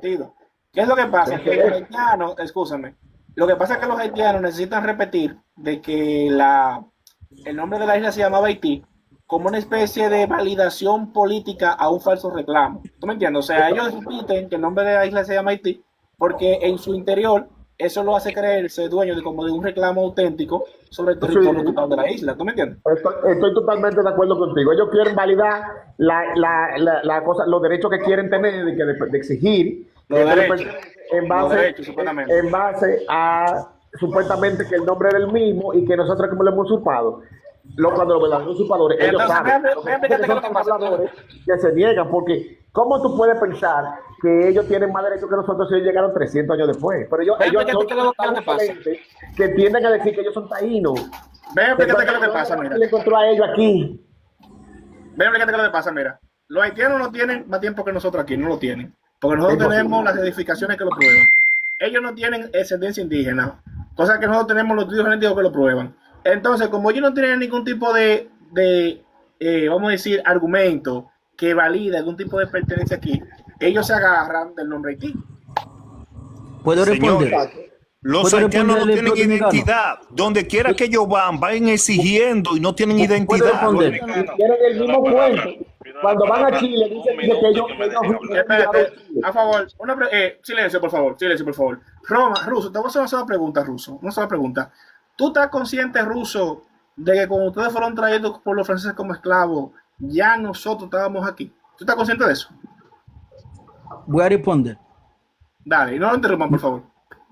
sentido. ¿Qué es lo que pasa? Que los haitianos, escúchame, lo que pasa es que los haitianos necesitan repetir de que el nombre de la isla se llamaba Haití como una especie de validación política a un falso reclamo. ¿Tú me entiendes? O sea, ellos repiten que el nombre de la isla se llama Haití porque en su interior eso lo hace creerse dueño de como de un reclamo auténtico sobre el territorio total de la isla. ¿Tú me entiendes? Estoy totalmente de acuerdo contigo. Ellos quieren validar la cosa, los derechos que quieren tener, de exigir, Los derechos. en base a supuestamente que el nombre era el mismo y que nosotros como lo hemos usurpado. Cuando los verdaderos usurpadores, ellos saben, son habladores que se niegan, porque ¿cómo tú puedes pensar que ellos tienen más derechos que nosotros si ellos llegaron 300 años después? Pero ellos son que tienden a decir que ellos son taínos. Ven, fíjate qué es lo que pasa, mira. Le encontró a ellos aquí. Ven, fíjate qué es lo que pasa, mira. Los haitianos no tienen más tiempo que nosotros aquí, no lo tienen. Porque nosotros tenemos las edificaciones que lo prueban. Ellos no tienen ascendencia indígena, cosa que nosotros tenemos los estudios genéticos que lo prueban. Entonces, como ellos no tienen ningún tipo de vamos a decir, argumento que valida algún tipo de pertenencia aquí, ellos se agarran del nombre Haití. ¿Puedo responder? Señores, los haitianos no tienen identidad. Donde quiera que ellos van exigiendo y no tienen identidad. Tienen el mismo cuento. Cuando van a Chile, dicen que ellos... Espérate, a favor, silencio, por favor, silencio, por favor. Ruso, te voy a hacer una sola pregunta, Ruso, una sola pregunta. ¿Tú estás consciente, Ruso, de que cuando ustedes fueron traídos por los franceses como esclavos, ya nosotros estábamos aquí? ¿Tú estás consciente de eso? Voy a responder. Dale, y no lo interrumpan, por favor.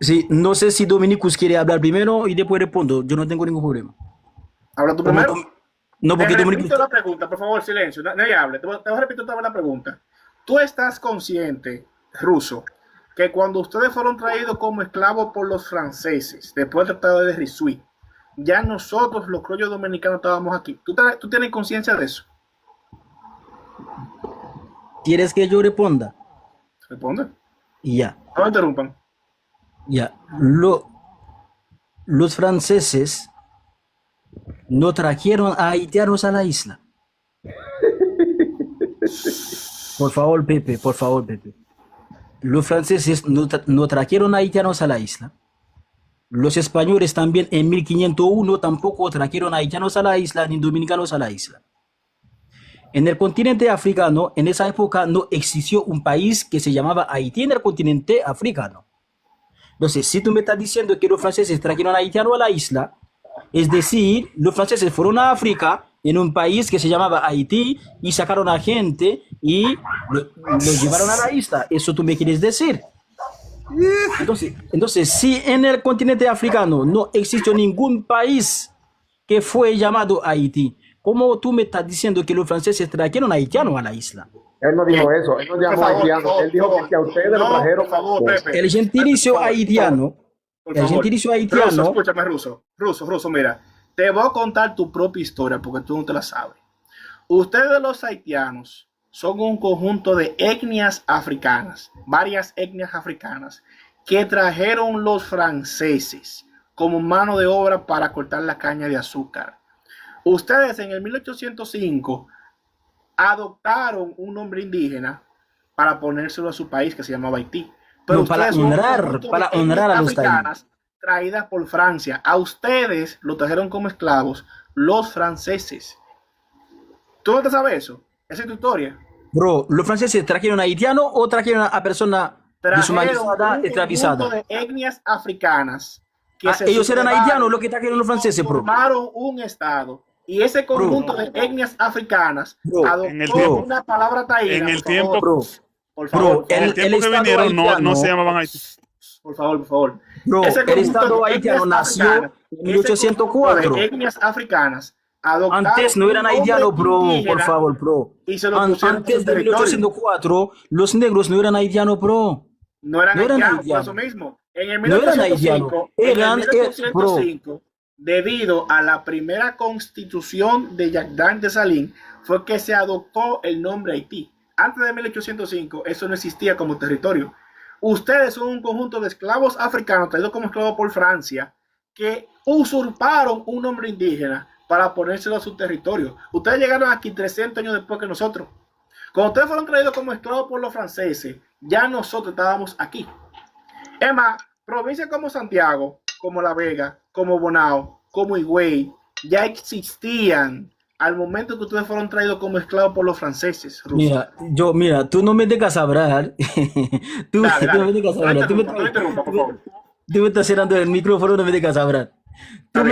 Sí, no sé si Dominicus quiere hablar primero y después respondo. Yo no tengo ningún problema. ¿Habla tú primero? No, porque te Dominicus... repito la pregunta, por favor, silencio. Nadie hable. Te voy a repetir otra vez la pregunta. ¿Tú estás consciente, Ruso, que cuando ustedes fueron traídos como esclavos por los franceses, después del Tratado de Ryswick, ya nosotros, los criollos dominicanos, estábamos aquí? ¿Tú tienes conciencia de eso? ¿Quieres que yo responda? Responde. Ya. No me interrumpan. Ya. Los franceses no trajeron a haitianos a la isla. Por favor, Pepe, por favor, Pepe. Los franceses no trajeron a haitianos a la isla. Los españoles también en 1501 tampoco trajeron a haitianos a la isla ni dominicanos a la isla. En el continente africano, en esa época no existió un país que se llamaba Haití en el continente africano. Entonces, si tú me estás diciendo que los franceses trajeron a haitianos a la isla, es decir, los franceses fueron a África en un país que se llamaba Haití y sacaron a gente y lo llevaron a la isla. ¿Eso tú me quieres decir? Entonces, si en el continente africano no existió ningún país que fue llamado Haití, ¿cómo tú me estás diciendo que los franceses trajeron haitianos a la isla? Él no dijo eso, él no llamó haitiano, él dijo que a ustedes lo trajeron. Por favor, Pepe. El gentilicio haitiano, escúchame, Ruso, mira, te voy a contar tu propia historia porque tú no te la sabes. Ustedes los haitianos son un conjunto de etnias africanas, varias etnias africanas, que trajeron los franceses como mano de obra para cortar la caña de azúcar. Ustedes en el 1805 adoptaron un nombre indígena para ponérselo a su país que se llamaba Haití. Pero no, para honrar a los taínos traídas por Francia. A ustedes lo trajeron como esclavos los franceses. ¿Tú no te sabes eso? Esa es tu historia. Bro, ¿los franceses trajeron a haitiano o trajeron a persona deshumanizada, esclavizada? De etnias africanas. Ellos eran haitianos lo que trajeron los franceses, bro. Formaron un estado. Y ese conjunto de etnias africanas adoptó una palabra taína. En el tiempo, por favor, en el tiempo que vinieron no se llamaban Haití. Por favor. Bro, el estado haitiano nació en 1804. Etnias africanas. Antes no eran haitianos, bro, por favor, bro. Antes de 1804, los negros no eran haitianos, bro. No eran haitianos, por eso mismo. En el 1805, debido a la primera constitución de Jacques Dessalines, fue que se adoptó el nombre Haití. Antes de 1805, eso no existía como territorio. Ustedes son un conjunto de esclavos africanos traídos como esclavos por Francia que usurparon un nombre indígena para ponérselo a su territorio. Ustedes llegaron aquí 300 años después que nosotros. Cuando ustedes fueron traídos como esclavos por los franceses, ya nosotros estábamos aquí. Es más, provincias como Santiago, como La Vega, como Bonao, como Higüey, ya existían al momento que ustedes fueron traídos como esclavos por los franceses. Ruso. Mira, tú no me dejas hablar. Tú Dale, no me dejas hablar. no me interrumpa, por favor. Tú me estás cerrando el micrófono, no me dejas hablar. Tú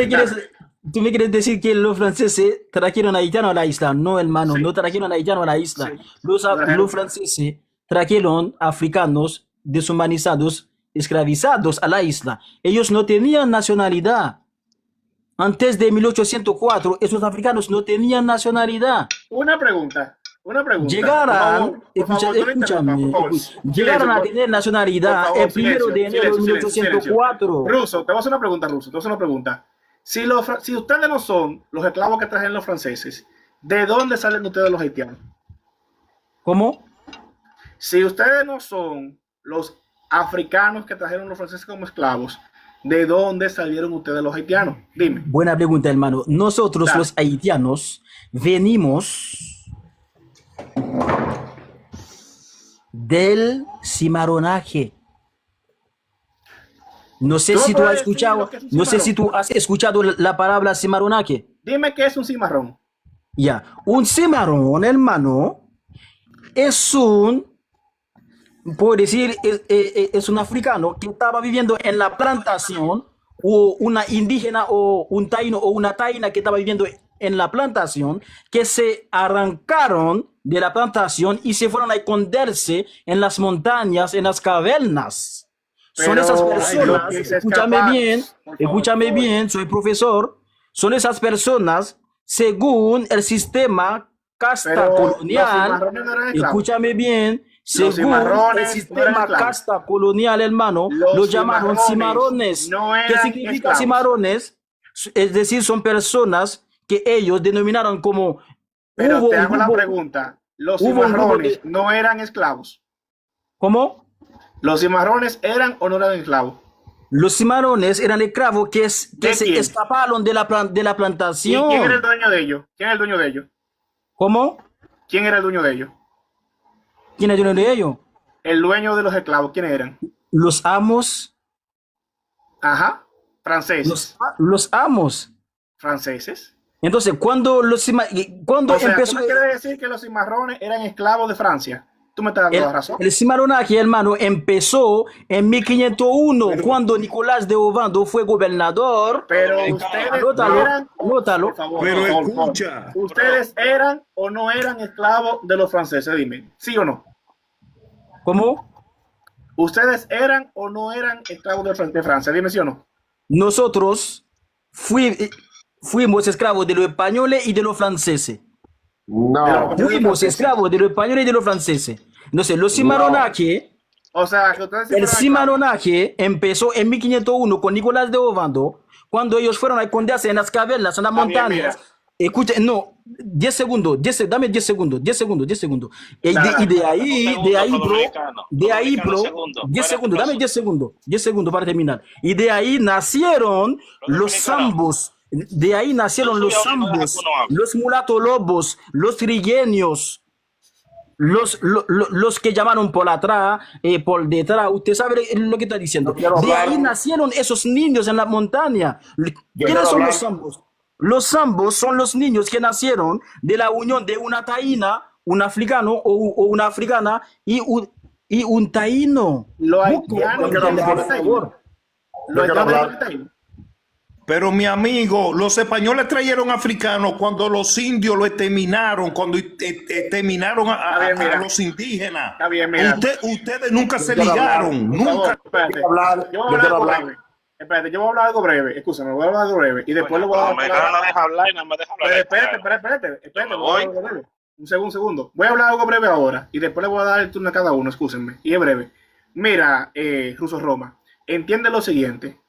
me quieres decir que los franceses trajeron haitianos a la isla. No, hermano, Sí. no trajeron haitianos a la isla. Sí. Los franceses trajeron africanos deshumanizados, esclavizados a la isla. Ellos no tenían nacionalidad. Antes de 1804, esos africanos no tenían nacionalidad. Una pregunta. Llegaron, llegaron a tener nacionalidad Por favor, el 1 de enero de 1804. Ruso, te voy a hacer una pregunta, Ruso. Te voy a hacer una pregunta. Si ustedes no son los esclavos que trajeron los franceses, ¿de dónde salen ustedes los haitianos? ¿Cómo? Si ustedes no son los africanos que trajeron los franceses como esclavos, ¿de dónde salieron ustedes los haitianos? Dime. Buena pregunta, hermano. Nosotros, Dale. los haitianos, venimos del cimarronaje. No sé ¿Tú si tú puedes has escuchado, decir lo que es un no sé si cimarrón? tú has escuchado la palabra cimarronaje. Dime qué es un cimarrón. Ya, un cimarrón, hermano, es un, puedo decir, es un africano que estaba viviendo en la plantación, o una indígena, o un taíno, o una taína que estaba viviendo en la plantación, que se arrancaron de la plantación y se fueron a esconderse en las montañas, en las cavernas. Son Pero, esas ay, personas, Dios, que se escúchame escapa. bien, Por favor, escúchame por favor. bien, soy profesor, son esas personas, según el sistema casta Pero los colonial, cimarrones no eran esclavos. escúchame bien, según cimarrones el no eran sistema esclavos. casta colonial, hermano, Los los llamaron cimarrones cimarrones. no ¿Qué eran significa esclavos. cimarrones? Es decir, son personas que ellos denominaron como Pero te un hago la grupo- pregunta. Los hubo un grupo cimarrones de- no eran esclavos. ¿Cómo? ¿Los cimarrones eran o no eran esclavos? Los cimarrones eran esclavos que ¿De se quién? escaparon de la ¿Y plantación. quién era el dueño de ellos? ¿Quién era el dueño de ellos? ¿Cómo? ¿Quién era el dueño de ellos? ¿Quién es el dueño de ellos? El dueño de los esclavos, ¿quiénes eran? Los amos, Ajá. Franceses. los amos. Franceses. Entonces, cuando O sea, empezó ¿tú me quieres decir que los cimarrones eran esclavos de Francia? Tú me estás dando la razón. el cimarronaje, hermano, empezó en 1501, cuando Nicolás de Ovando fue gobernador. Pero ustedes Anótalo, eran, anótalo. por favor, Pero por favor, por favor. escucha. ¿Ustedes eran o no eran esclavos de los franceses? Dime, ¿sí o no? ¿Cómo? ¿Ustedes eran o no eran esclavos de Francia? Dime, ¿sí o no? Nosotros fuimos esclavos de los españoles y de los franceses. No. Fuimos esclavos de los españoles y de los franceses. Entonces, los cimarronaje, O sea, que ustedes sí el fueron esclavos. cimarronaje empezó en 1501 con Nicolás de Ovando, cuando ellos fueron a esconderse en las cavernas, en las Está bien, montañas. Escucha, no, 10 segundos, dame 10 segundos. Y de ahí, bro, 10 segundos, dame 10 segundos para terminar. Y de ahí nacieron los zambos, los mulatos lobos, los trigueños, los que llamaron por atrás, por detrás. Usted sabe lo que está diciendo. De ahí nacieron esos niños en la montaña. ¿Quiénes son los zambos? Los zambos son los niños que nacieron de la unión de una taína, un africano o una africana y un taíno. Los haitianos, Por favor. los haitianos. Pero mi amigo, los españoles trajeron africanos cuando los indios lo exterminaron, cuando exterminaron Está bien, mira. a los indígenas. Está bien, mira. Ustedes nunca se quiero hablar. ligaron, Por favor, nunca. espérate. hablar, Yo voy a hablar algo breve. Espérate, yo voy a hablar algo breve. Escúchame, voy a hablar algo breve. Y después lo voy a dar. No deja hablar y nada más deja hablar. Pero espérate. me Voy a voy. hablar algo breve. Un segundo. Voy a hablar algo breve ahora. Y después le voy a dar el turno a cada uno, escúchenme. Y es breve. Mira, Ruso Roma, entiende lo siguiente.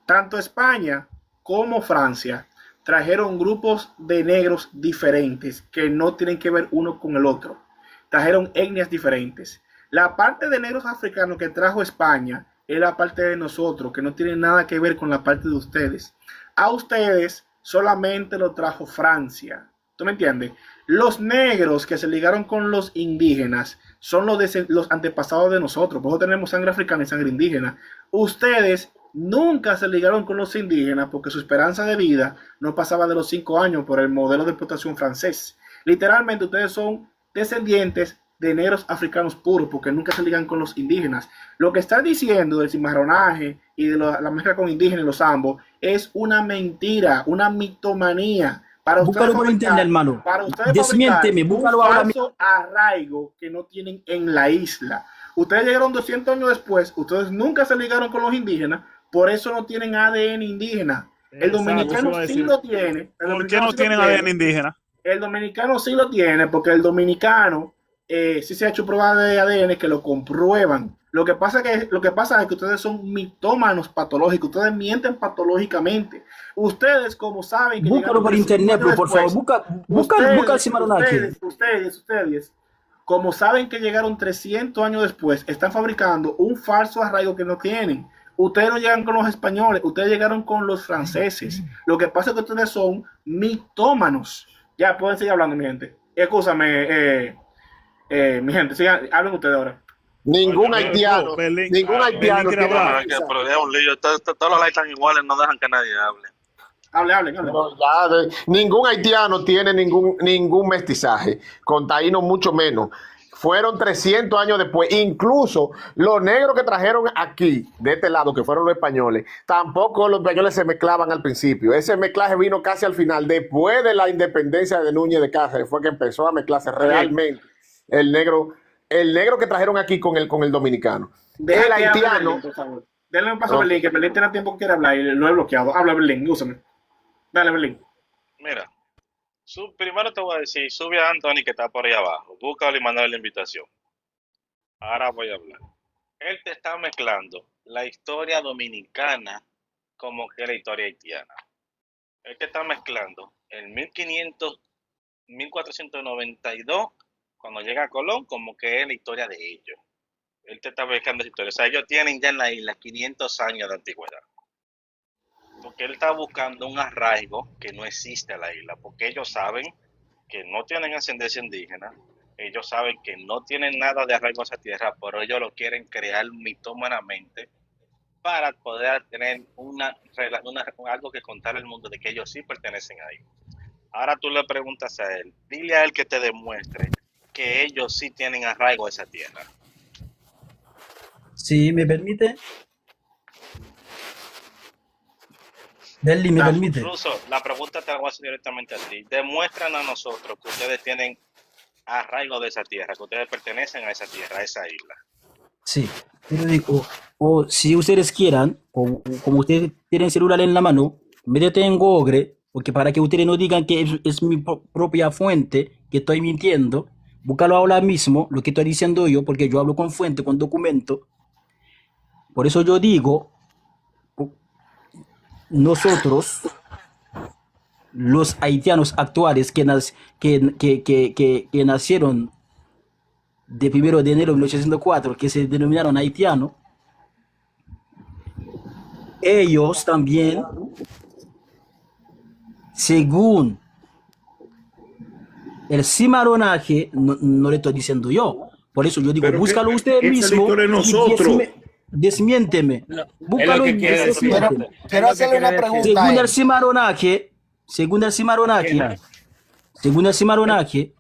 Tanto España como Francia trajeron grupos de negros diferentes que no tienen que ver uno con el otro. Trajeron etnias diferentes. La parte de negros africanos que trajo España es la parte de nosotros, que no tiene nada que ver con la parte de ustedes. A ustedes solamente lo trajo Francia. ¿Tú me entiendes? Los negros que se ligaron con los indígenas son los antepasados de nosotros. Por eso tenemos sangre africana y sangre indígena. Ustedes nunca se ligaron con los indígenas porque su esperanza de vida no pasaba de los 5 años por el modelo de explotación francés. Literalmente ustedes son descendientes de negros africanos puros porque nunca se ligan con los indígenas. Lo que están diciendo del cimarronaje y de la mezcla con indígenas y los ambos es una mentira, una mitomanía. Para búscalo por internet, hermano. Para ustedes desmiénteme, búscalo ahora mismo. Un falso arraigo que no tienen en la isla. Ustedes llegaron 200 años después, ustedes nunca se ligaron con los indígenas, por eso no tienen ADN indígena. El dominicano sí lo tiene. ¿Por qué no tienen ADN indígena? El dominicano sí lo tiene, porque el dominicano sí se ha hecho pruebas de ADN que lo comprueban. Lo que pasa es que ustedes son mitómanos patológicos, ustedes mienten patológicamente. Ustedes, como saben... Búscalo por internet, por favor, busca el cimarronaje. Ustedes, como saben que llegaron 300 años después, están fabricando un falso arraigo que no tienen. Ustedes no llegan con los españoles, ustedes llegaron con los franceses. Lo que pasa es que ustedes son mitómanos. Ya, pueden seguir hablando, mi gente. Escúchame, mi gente, hablen ustedes ahora. Ningún haitiano tiene pero es un lío. Todos los likes están iguales, no dejan que nadie hable. Hablen. Ningún haitiano tiene ningún mestizaje, con taínos mucho menos. Fueron 300 años después. Incluso los negros que trajeron aquí, de este lado, que fueron los españoles, tampoco los españoles se mezclaban al principio. Ese mezclaje vino casi al final. Después de la independencia de Núñez de Cáceres fue que empezó a mezclarse realmente el negro que trajeron aquí con el dominicano. El haitiano... Berlín, por favor. Denle un paso a Berlín, que Berlín tiene tiempo que quiere hablar y lo he bloqueado. Habla, Berlín, úsame. Dale, Berlín. Mira, primero te voy a decir, sube a Anthony que está por ahí abajo, búscalo y mándale la invitación. Ahora voy a hablar. Él te está mezclando la historia dominicana como que la historia haitiana. Él te está mezclando el 1492, cuando llega a Colón, como que es la historia de ellos. Él te está mezclando esa historia. O sea, ellos tienen ya en la isla 500 años de antigüedad. Porque él está buscando un arraigo que no existe a la isla, porque ellos saben que no tienen ascendencia indígena, ellos saben que no tienen nada de arraigo a esa tierra, pero ellos lo quieren crear mitómanamente para poder tener algo que contar al mundo de que ellos sí pertenecen ahí. Ahora tú le preguntas a él, dile a él que te demuestre que ellos sí tienen arraigo a esa tierra. Sí, ¿me permite? Deli, ¿me permite? Incluso la pregunta te la voy a hacer directamente a ti. Demuestran a nosotros que ustedes tienen arraigo de esa tierra, que ustedes pertenecen a esa tierra, a esa isla. Sí, pero digo, o si ustedes quieran, o como ustedes tienen celular en la mano, métete en Google, porque para que ustedes no digan que es mi propia fuente, que estoy mintiendo, búscalo ahora mismo, lo que estoy diciendo yo, porque yo hablo con fuente, con documento. Por eso yo digo, nosotros, los haitianos actuales que nacieron de 1 de enero de 1804, que se denominaron haitianos, ellos también, según el cimarronaje, no le estoy diciendo yo, por eso yo digo, búscalo usted mismo y desmiénteme. Búscalo y desmiénteme. Quiero hacerle una pregunta. Según el cimarronaje,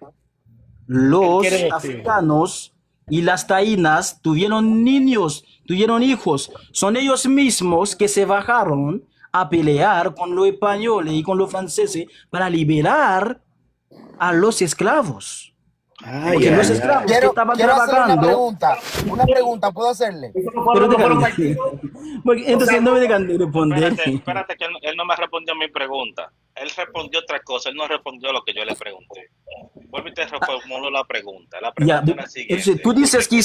los africanos y las taínas tuvieron niños, tuvieron hijos. Son ellos mismos que se bajaron a pelear con los españoles y con los franceses para liberar a los esclavos. Porque los esclavos que estaban trabajando... Una pregunta, ¿puedo hacerle? Pero porque entonces no me dejan de responder. Espérate, que él no me respondió a mi pregunta. Él respondió otra cosa, él no respondió lo que yo le pregunté. Vuelve y te reformulo la pregunta. La pregunta es la siguiente. Entonces, tú dices que...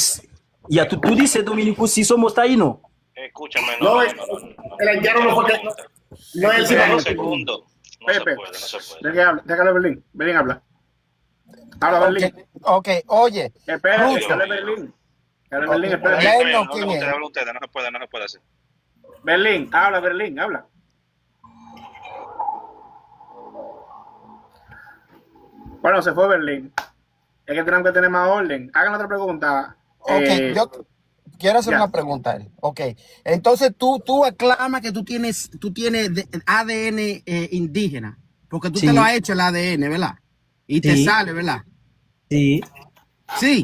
tú dices, Dominico, si somos taínos. Escúchame, el haitiano no fue que... No es el cimarrón. Segundo. No se puede. Déjalo, Berlín. Berlín habla. Habla, Berlín. Ok, oye. Espérate, dale, Berlín. Dale, Berlín, espérate. No se puede hacer. Berlín, habla, Berlín, habla. Bueno, se fue Berlín. Es que tenemos que tener más orden. Hagan otra pregunta. Ok, yo quiero hacer ya. una pregunta a él. Ok, entonces tú aclamas que tú tienes ADN indígena, porque tú Sí. te lo has hecho el ADN, ¿verdad? Y te Sí. sale, ¿verdad? Sí, Sí,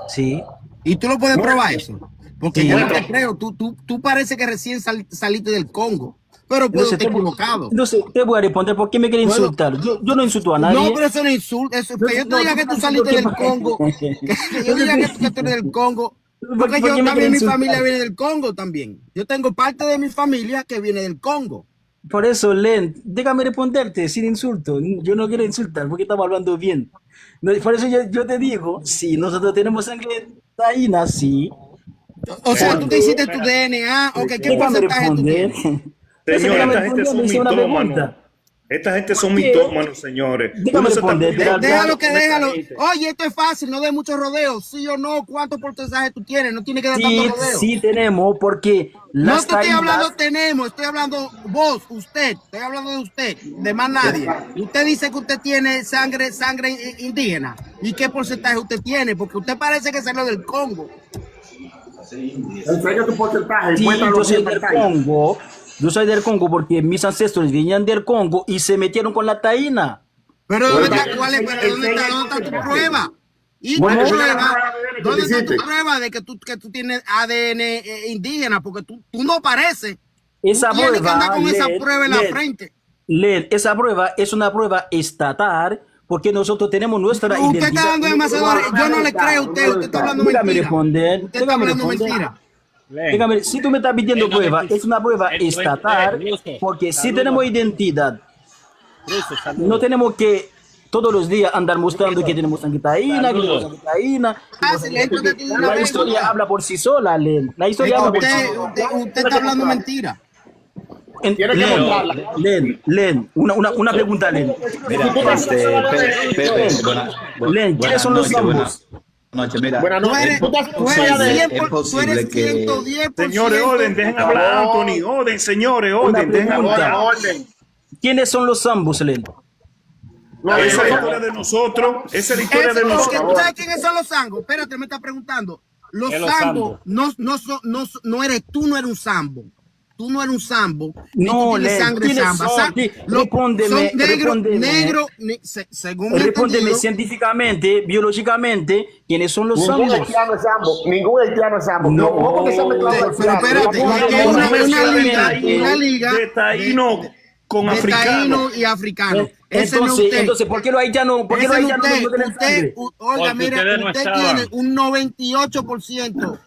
sí. y tú lo puedes probar eso. Porque Sí. yo no te creo, tú parece que recién saliste del Congo, pero puedo estar equivocado. Entonces, te voy a responder, ¿por qué me quiere Puedo- insultar? Yo no insulto a No, nadie. pero eso no insulta. Eso, que yo te No, diga que tú saliste del Congo, que yo diga que tú eres del Congo, porque ¿Por yo qué me también, quiere mi insultar? familia viene del Congo también. Yo tengo parte de mi familia que viene del Congo. Por eso, Len, déjame responderte sin insulto. Yo no quiero insultar porque estamos hablando bien. No, por eso yo te digo, si nosotros tenemos sangre taína, sí. O sea, tú te hiciste tu DNA, ok, ¿qué Déjame porcentaje tú responder. tienes? Señores, Déjame esta gente responder, son me hice una mitómanos. pregunta. Esta gente son ¿Qué? mitómanos, señores. Déjame Uno se está responder, comiendo Déjalo un que déjalo. mensaje. Oye, esto es fácil, no de muchos rodeos. Sí o no, ¿cuántos porcentajes tú tienes? No tiene que dar tanto Sí, rodeo. sí tenemos, porque No las te estoy hablando taínas, tenemos, estoy hablando vos, usted, estoy hablando de usted, de más nadie. Usted dice que usted tiene sangre indígena. ¿Y qué porcentaje usted tiene? Porque usted parece que salió del Congo. Enseña tu porcentaje. sí, Cuéntalo yo aquí soy en del pantalla. Congo. Yo soy del Congo porque mis ancestros venían del Congo y se metieron con la taína. Pero ¿dónde está, Bueno, cuál es, pero ¿dónde está tu prueba? ¿Y Bueno, tu enseña la prueba? prueba de ADN que ¿Dónde está tu hiciste. prueba de que tú tienes ADN indígena? Porque tú no pareces. Esa Tú tienes que prueba, andar con esa Len, prueba en la Len, frente. Len, esa prueba es una prueba estatal porque nosotros tenemos nuestra Usted está identidad. hablando demasiado. Yo no le creo a usted está hablando Déjame mentira. responder, Usted está déjame hablando responder. mentira. Dígame, si tú me estás pidiendo prueba, es una prueba estatal, porque si tenemos identidad, no tenemos que todos los días andar mostrando que tenemos sangre taína, que tenemos sangre taína. Fácil, esto te tiene una La vez, historia ¿no? habla por sí sola, Len. La historia habla por sí sola. Usted está hablando mentira. Tiene que mostrarla. Len, una pregunta, Len. Mira, Pepe, Len, ¿quiénes son los zambos? noches? Mira, Buenas Tú noches. eres, Tú estás- tú sí, eres es 100 tú posible eres que- 110%. Señores, orden, dejen hablar a Anthony. Orden, señores, orden, dejen pregunta. hablar. Orden. ¿Quiénes son los zambos, Len? No, Esa es la no, historia de nosotros. Esa es la historia de ¿Tú nosotros. sabes quiénes son los zambos? Espérate, me está preguntando. Los zambos no eres tú, no eres un zambo. Tú no eres un zambo. ni No, tú tienes Len, sangre ¿quiénes zamba. son? Sí, Los- respóndeme, son respóndeme. negro, según me Respóndeme entendido, científicamente, biológicamente, ¿quiénes son los ningún zambos? haitiano es sambo. Ningún haitiano es sambo. No. ¿Cómo que se ha mezclado pero espérate, No, es que hay no, una no, liga de taíno con de africano. taíno y africano. Ese no es usted. Entonces, ¿por qué los haitianos, por qué Ese los no es haitianos no tienen usted, sangre? oiga, Porque mira, ustedes no usted estaban. tiene un 98%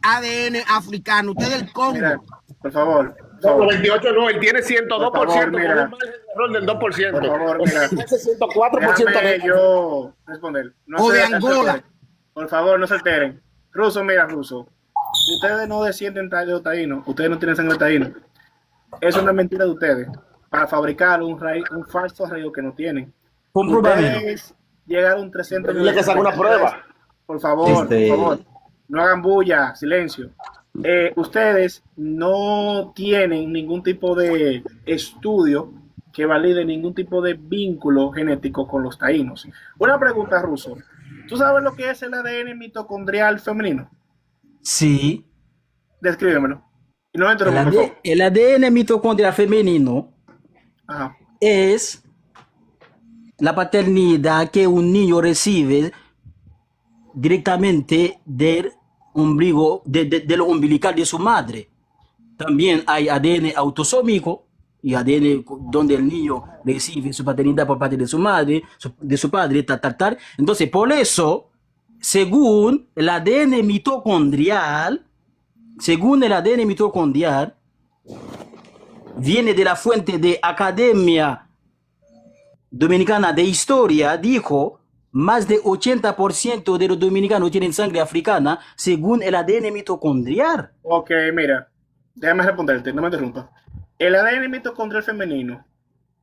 ADN africano. Usted es del Congo. Mira, por favor. No, 98 no, él tiene 102%, Por favor, con mira. un margen de error del 2%. Por favor, mira. Ese 104% Déjame de yo responder. No O se de Angola. alteren. Por favor, no se alteren. Ruso, mira, Ruso. Ustedes no descienden de los taínos. Ustedes no tienen sangre taíno. Es una mentira de ustedes. Para fabricar un falso rayo que no tienen. Compruébamelo. Ustedes llegaron 300 Dile que se haga una prueba. Por favor, Este- por favor. No hagan bulla, silencio. Ustedes no tienen ningún tipo de estudio que valide ningún tipo de vínculo genético con los taínos. Una pregunta, Ruso. ¿Tú sabes lo que es el ADN mitocondrial femenino? Sí. Descríbemelo. Y no me El, interrumpa, por favor. el ADN mitocondrial femenino Ajá. es la paternidad que un niño recibe directamente del ombligo, del umbilical de su madre. También hay ADN autosómico y ADN donde el niño recibe su paternidad por parte de su madre, de su padre, tal. Entonces, por eso, según el ADN mitocondrial, viene de la fuente de Academia Dominicana de Historia, dijo, más de 80% de los dominicanos tienen sangre africana según el ADN mitocondrial. Ok, mira. Déjame responderte, no me interrumpa. El ADN mitocondrial femenino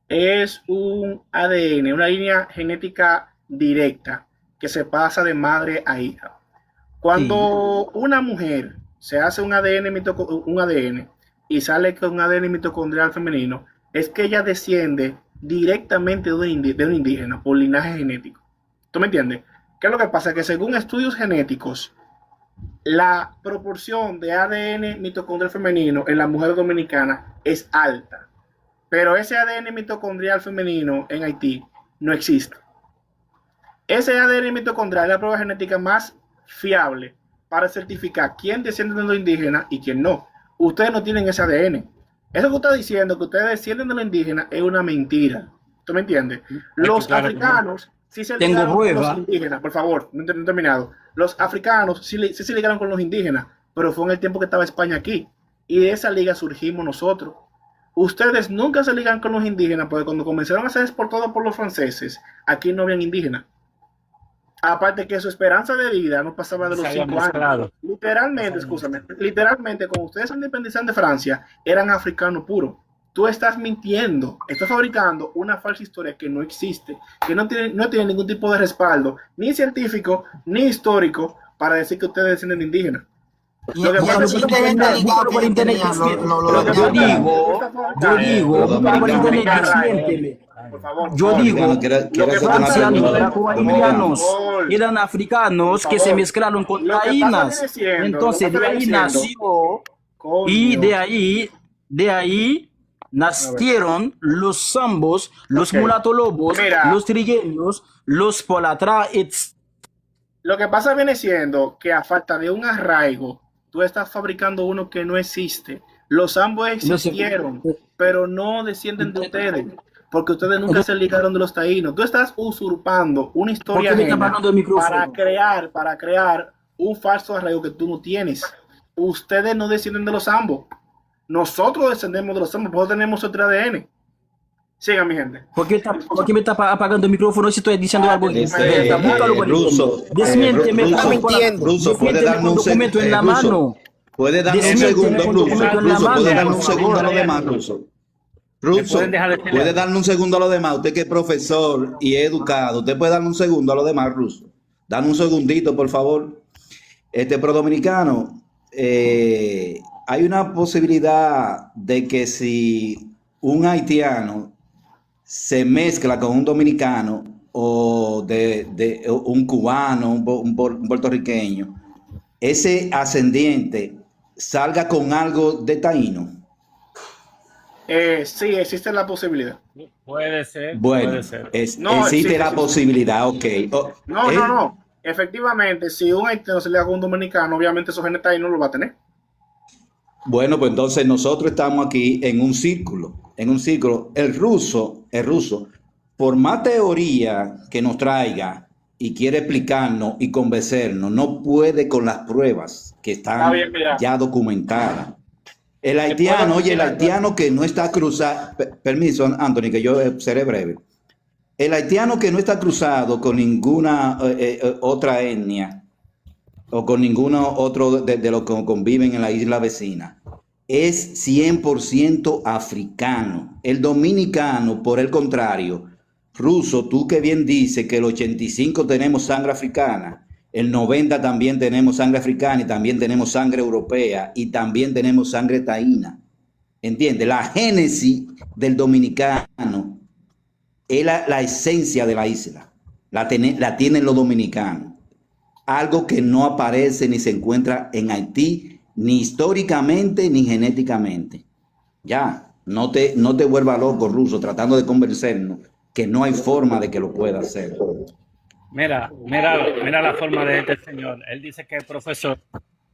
es un ADN, una línea genética directa que se pasa de madre a hija. Cuando una mujer se hace un ADN y sale con un ADN mitocondrial femenino, es que ella desciende directamente de un indígena por linaje genético. ¿Tú me entiendes? ¿Qué es lo que pasa? Que según estudios genéticos, la proporción de ADN mitocondrial femenino en la mujer dominicana es alta, pero ese ADN mitocondrial femenino en Haití no existe. Ese ADN mitocondrial es la prueba genética más fiable para certificar quién desciende de los indígenas y quién no. Ustedes no tienen ese ADN. Eso que usted está diciendo, que ustedes descienden de los indígenas, es una mentira. ¿Tú me entiendes? Los africanos sí se ligaron con los indígenas. Por favor, no he terminado. Los africanos sí se ligaron con los indígenas, pero fue en el tiempo que estaba España aquí. Y de esa liga surgimos nosotros. Ustedes nunca se ligan con los indígenas, porque cuando comenzaron a ser exportados por los franceses, aquí no habían indígenas. Aparte que su esperanza de vida no pasaba de los 5 años. Literalmente, literalmente, cuando ustedes se independizaron de Francia, eran africanos puros. Tú estás mintiendo, estás fabricando una falsa historia que no existe, que no tiene ningún tipo de respaldo, ni científico, ni histórico, para decir que ustedes descienden de indígenas. Lo que pasa es eran africanos que se mezclaron con taínas. Entonces de ahí nació y de ahí nacieron los zambos, los mulatolobos, los trigueños, los polatra, etc. Lo que pasa viene siendo que a falta de un arraigo, tú estás fabricando uno que no existe. Los zambos existieron, pero no descienden de ustedes, porque ustedes nunca se ligaron de los taínos. Tú estás usurpando una historia ajena para crear un falso arraigo que tú no tienes. Ustedes no descienden de los zambos. Nosotros descendemos de los zambos, nosotros tenemos otro ADN. Siga, mi gente. ¿Por qué me está apagando el micrófono si estoy diciendo algo? Ruso, desmiénteme. Ruso, puede darme un documento en la mano. Puede darme un segundo, Ruso, puede darme un segundo a los demás, Ruso. Ruso, puede darme un segundo a los demás. Usted que es profesor y es educado, usted puede darme un segundo a los demás, Ruso. Dame un segundito, por favor. Pro dominicano, hay una posibilidad de que si un haitiano se mezcla con un dominicano o de un cubano, un puertorriqueño, ese ascendiente salga con algo de taíno. Sí, existe la posibilidad. Puede ser. Bueno, puede ser. Existe la posibilidad, ok. No. Efectivamente, si un haitiano se le haga un dominicano, obviamente esos genes taínos lo va a tener. Bueno, pues entonces nosotros estamos aquí en un círculo. El ruso, por más teoría que nos traiga y quiere explicarnos y convencernos, no puede con las pruebas que están ya documentadas. El haitiano que no está cruzado, permiso, Anthony, que yo seré breve. El haitiano que no está cruzado con ninguna otra etnia o con ninguno otro de los que conviven en la isla vecina, es 100% africano. El dominicano, por el contrario, Ruso, tú que bien dices que el 85 tenemos sangre africana, el 90 también tenemos sangre africana y también tenemos sangre europea y también tenemos sangre taína. ¿Entiendes? La génesis del dominicano es la esencia de la isla. La tienen los dominicanos. Algo que no aparece ni se encuentra en Haití, ni históricamente ni genéticamente. Ya, no te vuelvas loco, Ruso, tratando de convencernos que no hay forma de que lo pueda hacer. Mira la forma de este señor. Él dice que es profesor.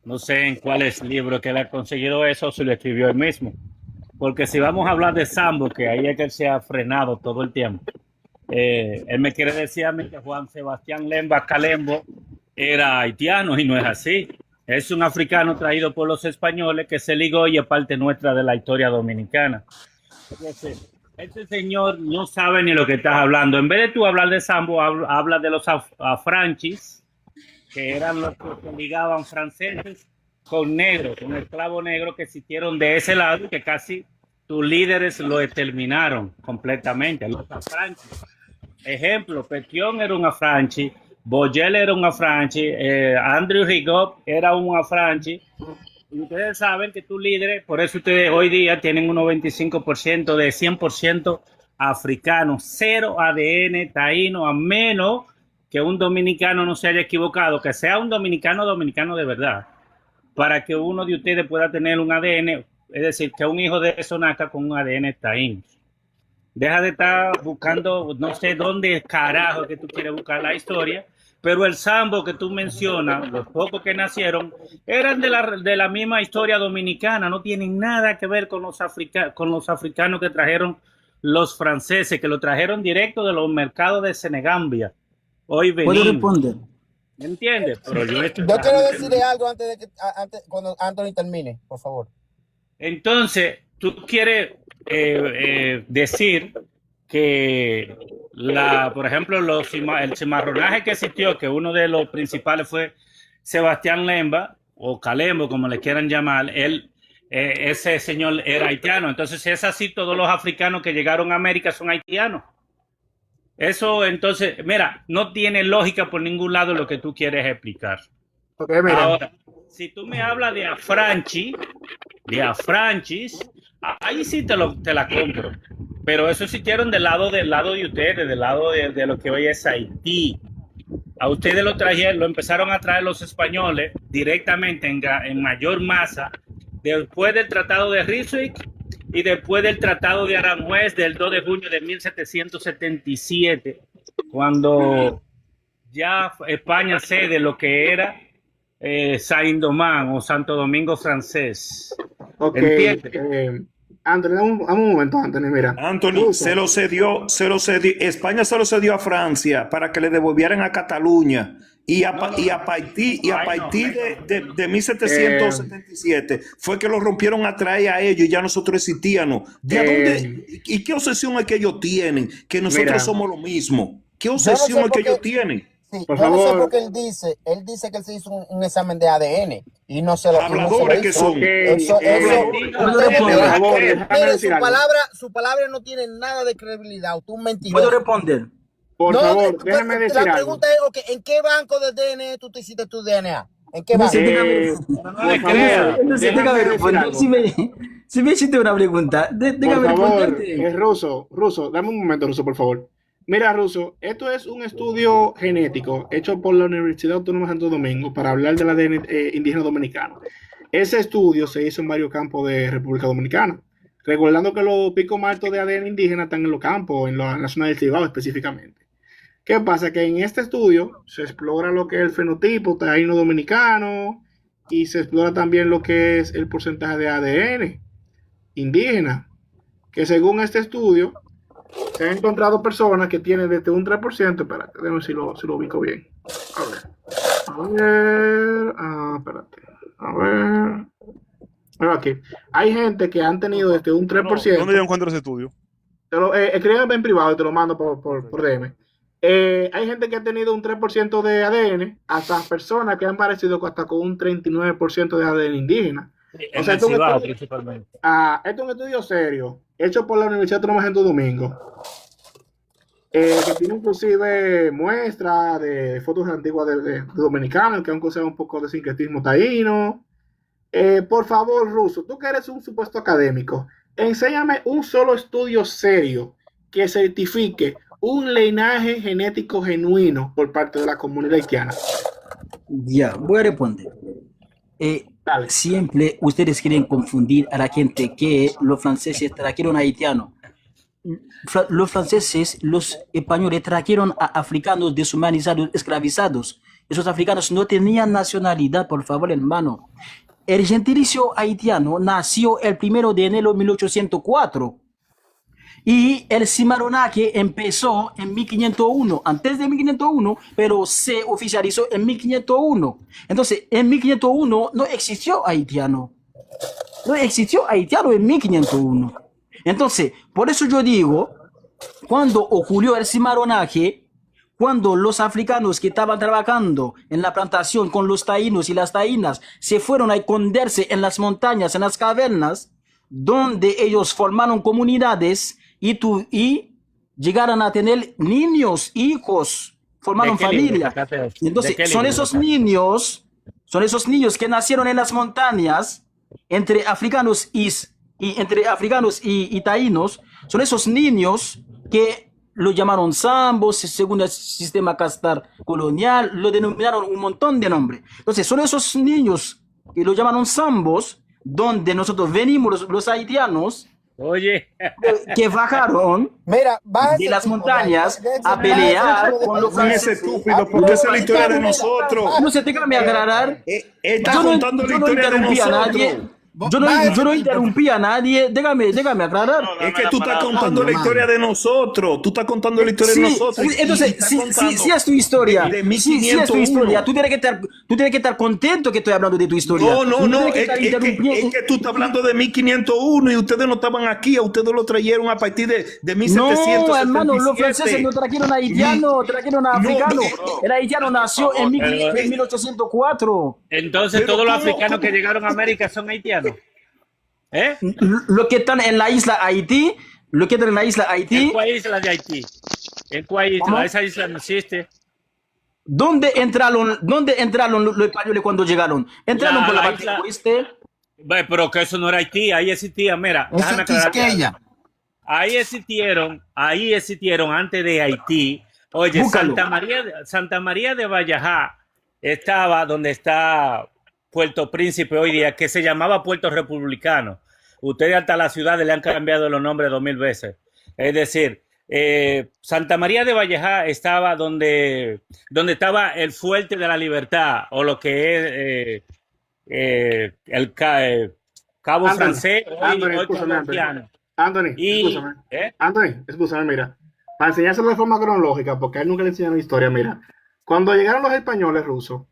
No sé en cuáles libros que él ha conseguido eso, si lo escribió él mismo. Porque si vamos a hablar de Sambo, que ahí es que él se ha frenado todo el tiempo. Él me quiere decir a mí que Juan Sebastián Lemba Calembo era haitiano y no es así. Es un africano traído por los españoles que se ligó y es parte nuestra de la historia dominicana. Este señor no sabe ni lo que estás hablando. En vez de tú hablar de Sambo, habla de los afranchis, que eran los que se ligaban franceses con negros, con esclavos negros que existieron de ese lado y que casi tus líderes lo exterminaron completamente. Los afranchis. Ejemplo, Petion era un afranchi, Boyel era un afranchi, Andrew Rigaud era un afranchi. Y ustedes saben que tus líderes, por eso ustedes hoy día tienen un 95% de 100% africano, cero ADN taíno, a menos que un dominicano no se haya equivocado, que sea un dominicano de verdad, para que uno de ustedes pueda tener un ADN, es decir, que un hijo de eso nazca con un ADN taíno. Deja de estar buscando, no sé dónde carajo que tú quieres buscar la historia, pero el sambo que tú mencionas, los pocos que nacieron, eran de la misma historia dominicana, no tienen nada que ver con los africanos que trajeron los franceses, que lo trajeron directo de los mercados de Senegambia. Hoy ¿Puedo Benín. responder? ¿Me entiendes? Pero yo quiero decirle algo cuando Anthony termine, por favor. Entonces, tú quieres decir que por ejemplo, el cimarronaje que existió, que uno de los principales fue Sebastián Lemba, o Calembo, como le quieran llamar, ese señor era haitiano. Entonces, si es así, todos los africanos que llegaron a América son haitianos. Eso, entonces, mira, no tiene lógica por ningún lado lo que tú quieres explicar. Okay, mira. Ahora, si tú me hablas de Afranchis, ahí sí te la compro. Pero eso sí hicieron del lado de ustedes, del lado de lo que hoy es Haití. A ustedes lo empezaron a traer los españoles directamente en mayor masa después del Tratado de Ryswick y después del Tratado de Aranjuez del 2 de junio de 1777, cuando ya España cede lo que era Saint-Domingue o Santo Domingo francés. Ok, Anthony, un momento, Anthony, mira. Anthony, se lo cedió, España se lo cedió a Francia para que le devolvieran a Cataluña y a partir de 1777 fue que lo rompieron a traer a ellos y ya nosotros existíamos. ¿De dónde? ¿Y qué obsesión es que ellos tienen? Que nosotros somos lo mismo. ¿Qué obsesión es que ellos tienen? Sí, por favor. No sé porque él dice que él se hizo un examen de ADN y no se lo habladores que son. Su palabra no tiene nada de credibilidad. Tú mentiroso. ¿Puedo responder? Por favor, déjame decir algo. La pregunta es, okay, ¿en qué banco de DNA tú te hiciste tu DNA? ¿En qué banco? Si me hiciste una pregunta, déjame responderte. Ruso, dame un momento, Ruso, por favor. Mira, Ruso, esto es un estudio genético hecho por la Universidad Autónoma de Santo Domingo para hablar del ADN indígena dominicano. Ese estudio se hizo en varios campos de República Dominicana, recordando que los picos más altos de ADN indígena están en los campos, en la zona del Cibao específicamente. ¿Qué pasa? Que en este estudio se explora lo que es el fenotipo taíno dominicano y se explora también lo que es el porcentaje de ADN indígena, que según este estudio se han encontrado personas que tienen desde un 3%, espérate, déjame ver si lo ubico bien. A ver, aquí. Hay gente que han tenido desde un 3%. ¿Dónde yo encuentro ese estudio? Escríbeme en privado y te lo mando por DM. Hay gente que ha tenido un 3% de ADN, hasta personas que han parecido hasta con un 39% de ADN indígena. O sea, esto es un estudio serio, hecho por la Universidad Autónoma de Santo Domingo, que tiene inclusive muestras de fotos antiguas de dominicanos que han causado un poco de sincretismo taíno. Por favor, Ruso, tú que eres un supuesto académico, enséñame un solo estudio serio que certifique un linaje genético genuino por parte de la comunidad haitiana. Ya, voy a responder. Siempre ustedes quieren confundir a la gente que los franceses trajeron a haitianos. Los franceses, los españoles trajeron a africanos deshumanizados, esclavizados. Esos africanos no tenían nacionalidad, por favor, hermano. El gentilicio haitiano nació el 1 de enero de 1804. Y el cimarronaje empezó en 1501, antes de 1501, pero se oficializó en 1501. Entonces, en 1501 no existió haitiano. No existió haitiano en 1501. Entonces, por eso yo digo, cuando ocurrió el cimarronaje, cuando los africanos que estaban trabajando en la plantación con los taínos y las taínas se fueron a esconderse en las montañas, en las cavernas, donde ellos formaron comunidades, y llegaron a tener niños, hijos, formaron familia. Entonces, son esos niños que nacieron en las montañas entre africanos y taínos, son esos niños que lo llamaron zambos, según el sistema castar colonial, lo denominaron un montón de nombres. Entonces, son esos niños que lo llamaron zambos, donde nosotros venimos los haitianos, Oye, que bajaron Mira, de las montañas a pelear con los No es franceses. estúpido, porque esa es la historia de nosotros. No se déjame aclarar. Está Yo no, contando la yo no historia de interrumpí a nosotros. nadie. Yo no interrumpí a nadie. Déjame aclarar. No, Es que tú estás contando la historia de nosotros. Tú estás contando la historia de nosotros. Y Entonces, estás si contando es tu historia, de si es tu 1501. historia, tú tienes que estar contento que estoy hablando de tu historia. No, tienes que estar es interrumpiendo. que tú estás hablando de 1501 y ustedes no estaban aquí, a ustedes lo trajeron a partir de 1777. No, hermano, los franceses no trajeron a haitiano, trajeron a africano. El haitiano nació en 1804. entonces Pero todos los ¿cómo? africanos que llegaron a América son haitianos. ¿Eh? Lo que están en la isla Haití, ¿En cuál isla de Haití? ¿En cuál isla? ¿Cómo? Esa isla no existe. ¿dónde entraron los españoles cuando llegaron? Entraron por la parte isla- oeste. Ve, pero que eso no era Haití, ahí existía, mira, Esa déjame aclararte algo. Quisqueya. Ahí existieron antes de Haití. Oye, Búscalo. Santa María de Vallajá estaba donde está Puerto Príncipe hoy día, que se llamaba Puerto Republicano. Ustedes hasta las ciudades le han cambiado los nombres 2000 veces. Es decir, Santa María de Vallajá estaba donde estaba el Fuerte de la Libertad, o lo que es el Cabo Anthony, Francés, Anthony, hoy escúchame, colombiano. Anthony, Y, escúchame. ¿eh? Anthony, escúchame, mira. Para enseñárselo de forma cronológica, porque a él nunca le enseñaron historia, mira. Cuando llegaron los españoles rusos,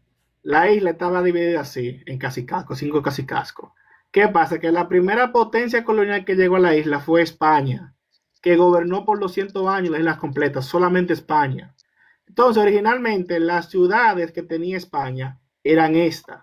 la isla estaba dividida así, en cacicascos, 5 cacicascos. ¿Qué pasa? Que la primera potencia colonial que llegó a la isla fue España, que gobernó por 200 años las islas completas, solamente España. Entonces, originalmente, las ciudades que tenía España eran estas.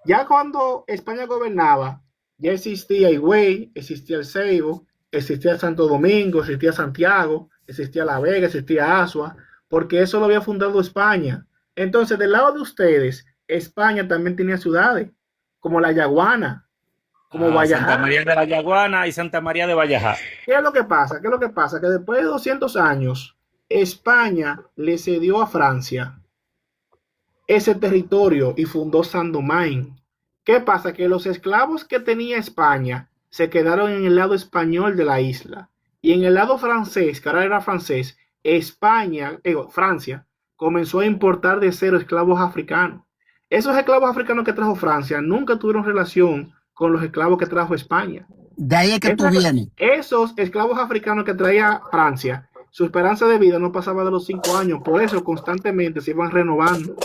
Ya cuando España gobernaba, ya existía Higüey, existía el Ceibo, existía Santo Domingo, existía Santiago, existía La Vega, existía Asua, porque eso lo había fundado España. Entonces, del lado de ustedes, España también tenía ciudades, como La Yaguana, como Vallajá. Santa María de la Yaguana y Santa María de Vallajá. ¿Qué es lo que pasa? Que después de 200 años, España le cedió a Francia ese territorio y fundó Saint-Domingue. ¿Qué pasa? Que los esclavos que tenía España se quedaron en el lado español de la isla. Y en el lado francés, que ahora era francés, Francia comenzó a importar de cero esclavos africanos. Esos esclavos africanos que trajo Francia nunca tuvieron relación con los esclavos que trajo España. De ahí es que tú vienes. Esos esclavos africanos que traía Francia, su esperanza de vida no pasaba de los 5 años, por eso constantemente se iban renovando.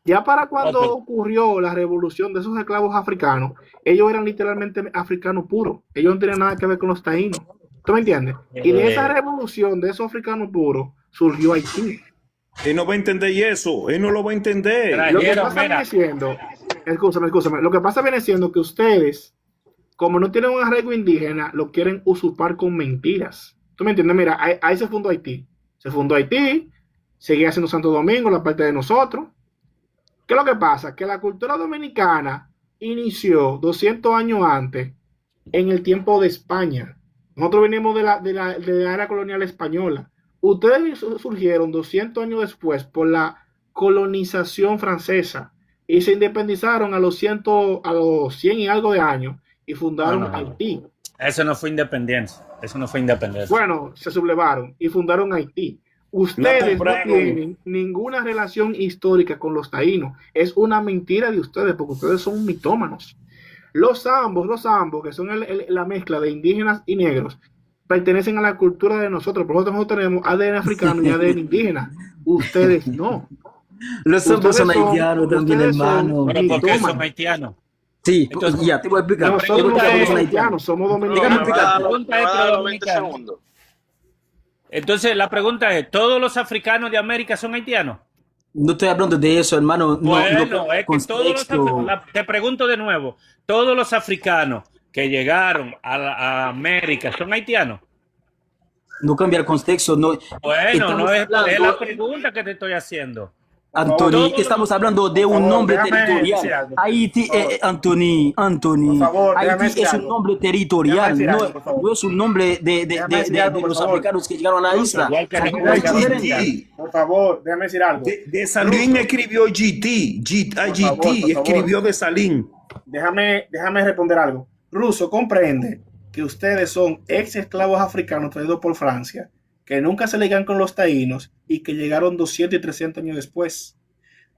Ya para cuando ocurrió la revolución de esos esclavos africanos, ellos eran literalmente africanos puros. Ellos no tenían nada que ver con los taínos. ¿Tú me entiendes? Y de esa revolución de esos africanos puros surgió Haití. Él no va a entender eso. Él no lo va a entender. Lo que pasa viene siendo, escúchame, lo que pasa viene siendo que ustedes, como no tienen un arraigo indígena, lo quieren usurpar con mentiras. ¿Tú me entiendes? Mira, ahí se fundó Haití. Se fundó Haití, seguía siendo Santo Domingo, la parte de nosotros. ¿Qué es lo que pasa? Que la cultura dominicana inició 200 años antes, en el tiempo de España. Nosotros venimos de la era colonial española. Ustedes surgieron 200 años después por la colonización francesa y se independizaron a los 100 y algo de años y fundaron Haití. Eso no fue independencia. Bueno, se sublevaron y fundaron Haití. Ustedes no tienen ninguna relación histórica con los taínos. Es una mentira de ustedes porque ustedes son mitómanos. Los zambos, que son la mezcla de indígenas y negros, pertenecen a la cultura de nosotros. Por nosotros tenemos ADN africano y ADN indígena. Ustedes no. Los zambos son haitianos también, hermano. ¿Pero por qué son haitianos? Sí, entonces, ya te voy a explicar. No somos haitianos, somos dominicanos. Entonces la pregunta es, ¿todos los africanos de América son haitianos? No estoy hablando de eso, hermano. Bueno, es que te pregunto de nuevo, ¿todos los africanos que llegaron a América son haitianos? No cambia el contexto. No, bueno, no es hablando, la pregunta que te estoy haciendo. Anthony, estamos hablando de un nombre territorial. Haití, Anthony, Por favor, déjame Haití decir es un algo. nombre territorial, Déjame decir algo, por favor. no es un nombre Déjame decir algo, de por los favor. africanos que llegaron a la isla. Igual que Son República cosas Dominicana. diferentes. Por favor, déjame decir algo. De Salín escribió GT, por favor. escribió de Salín. Déjame responder algo. Ruso, comprende que ustedes son ex esclavos africanos traídos por Francia, que nunca se ligan con los taínos y que llegaron 200 y 300 años después.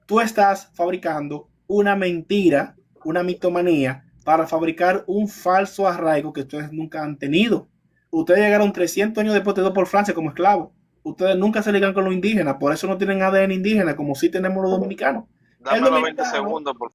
Tú estás fabricando una mentira, una mitomanía, para fabricar un falso arraigo que ustedes nunca han tenido. Ustedes llegaron 300 años después traídos por Francia como esclavos. Ustedes nunca se ligan con los indígenas, por eso no tienen ADN indígena, como sí tenemos los dominicanos. Dame los 20 dominicano segundos, por